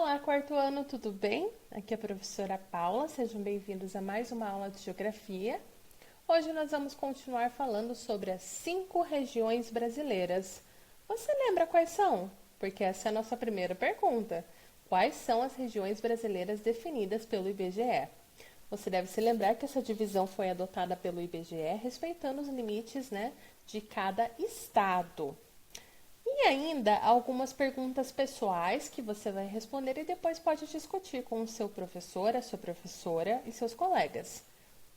Olá, quarto ano, tudo bem? Aqui é a professora Paula, sejam bem-vindos a mais uma aula de Geografia. Hoje nós vamos continuar falando sobre as 5 regiões brasileiras. Você lembra quais são? Porque essa é a nossa primeira pergunta. Quais são as regiões brasileiras definidas pelo IBGE? Você deve se lembrar que essa divisão foi adotada pelo IBGE, respeitando os limites, de cada estado. E ainda algumas perguntas pessoais que você vai responder e depois pode discutir com o seu professor, a sua professora e seus colegas.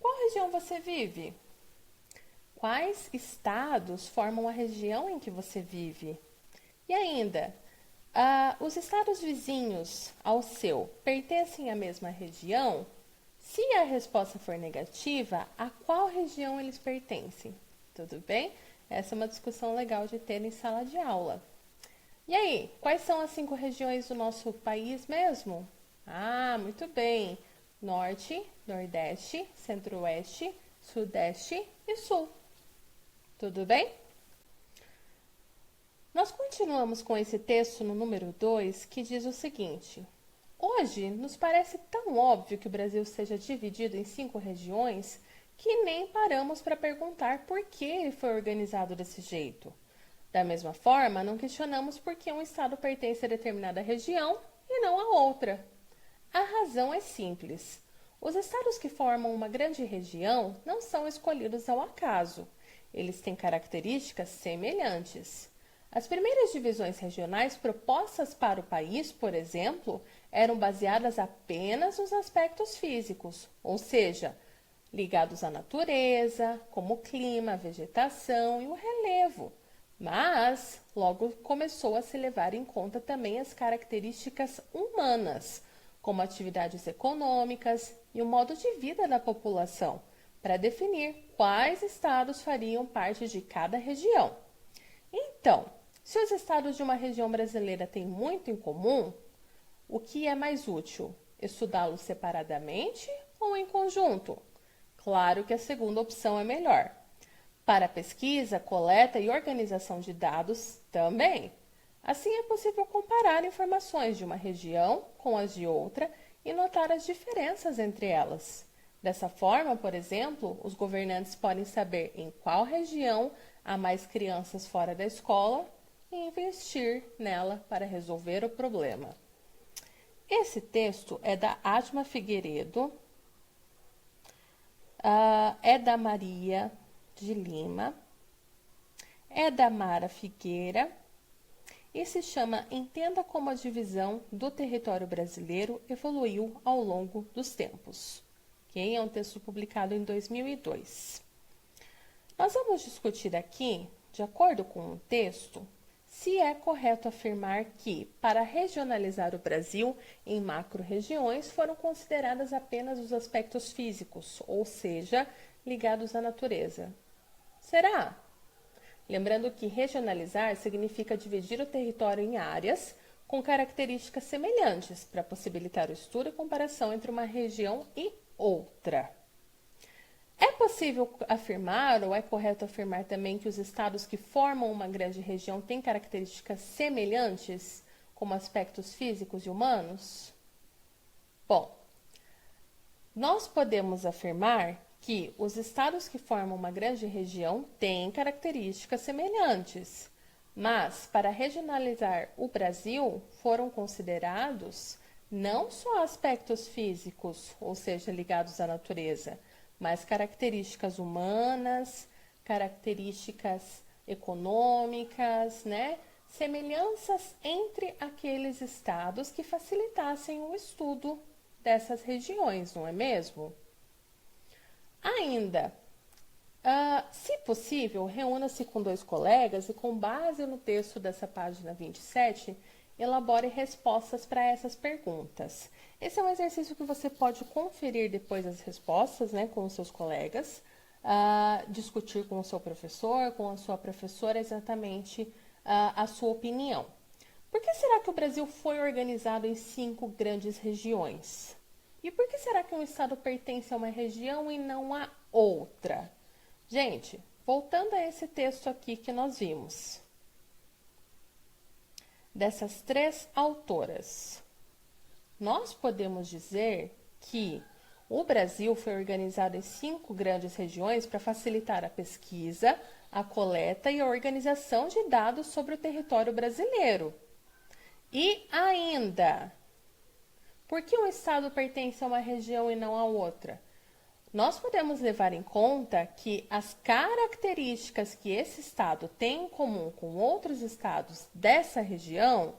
Qual região você vive? Quais estados formam a região em que você vive? E ainda, os estados vizinhos ao seu pertencem à mesma região? Se a resposta for negativa, a qual região eles pertencem? Tudo bem? Essa é uma discussão legal de ter em sala de aula. E aí, quais são as 5 regiões do nosso país mesmo? Ah, muito bem. Norte, Nordeste, Centro-Oeste, Sudeste e Sul. Tudo bem? Nós continuamos com esse texto no número 2, que diz o seguinte: hoje, nos parece tão óbvio que o Brasil seja dividido em 5 regiões que nem paramos para perguntar por que ele foi organizado desse jeito. Da mesma forma, não questionamos por que um estado pertence a determinada região e não a outra. A razão é simples. Os estados que formam uma grande região não são escolhidos ao acaso. Eles têm características semelhantes. As primeiras divisões regionais propostas para o país, por exemplo, eram baseadas apenas nos aspectos físicos, ou seja, ligados à natureza, como o clima, a vegetação e o relevo. Mas logo começou a se levar em conta também as características humanas, como atividades econômicas e o modo de vida da população, para definir quais estados fariam parte de cada região. Então, se os estados de uma região brasileira têm muito em comum, o que é mais útil? Estudá-los separadamente ou em conjunto? Claro que a segunda opção é melhor. Para pesquisa, coleta e organização de dados também. Assim é possível comparar informações de uma região com as de outra e notar as diferenças entre elas. Dessa forma, por exemplo, os governantes podem saber em qual região há mais crianças fora da escola e investir nela para resolver o problema. Esse texto é da Adma Figueiredo, é da Maria de Lima, é da Mara Figueira e se chama Entenda como a divisão do território brasileiro evoluiu ao longo dos tempos. É um texto publicado em 2002. Nós vamos discutir aqui, de acordo com o texto, se é correto afirmar que, para regionalizar o Brasil em macro-regiões, foram consideradas apenas os aspectos físicos, ou seja, ligados à natureza. Será? Lembrando que regionalizar significa dividir o território em áreas com características semelhantes para possibilitar o estudo e comparação entre uma região e outra. É possível afirmar, ou é correto afirmar também, que os estados que formam uma grande região têm características semelhantes, como aspectos físicos e humanos? Bom, nós podemos afirmar que os estados que formam uma grande região têm características semelhantes, mas para regionalizar o Brasil foram considerados não só aspectos físicos, ou seja, ligados à natureza, mas características humanas, características econômicas, semelhanças entre aqueles estados que facilitassem o estudo dessas regiões, não é mesmo? Ainda, se possível, reúna-se com 2 colegas e, com base no texto dessa página 27, elabore respostas para essas perguntas. Esse é um exercício que você pode conferir depois as respostas, com os seus colegas, discutir com o seu professor, com a sua professora exatamente a sua opinião. Por que será que o Brasil foi organizado em 5 grandes regiões? E por que será que um estado pertence a uma região e não a outra? Gente, voltando a esse texto aqui que nós vimos, dessas 3 autoras, nós podemos dizer que o Brasil foi organizado em 5 grandes regiões para facilitar a pesquisa, a coleta e a organização de dados sobre o território brasileiro. E ainda, por que um estado pertence a uma região e não a outra? Nós podemos levar em conta que as características que esse estado tem em comum com outros estados dessa região,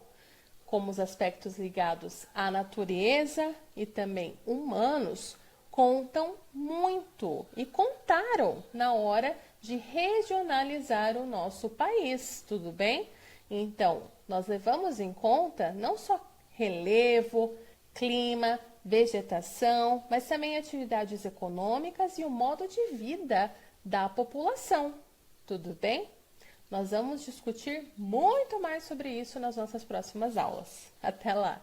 como os aspectos ligados à natureza e também humanos, contam muito e contaram na hora de regionalizar o nosso país, tudo bem? Então, nós levamos em conta não só relevo, clima, vegetação, mas também atividades econômicas e o modo de vida da população, tudo bem? Nós vamos discutir muito mais sobre isso nas nossas próximas aulas. Até lá!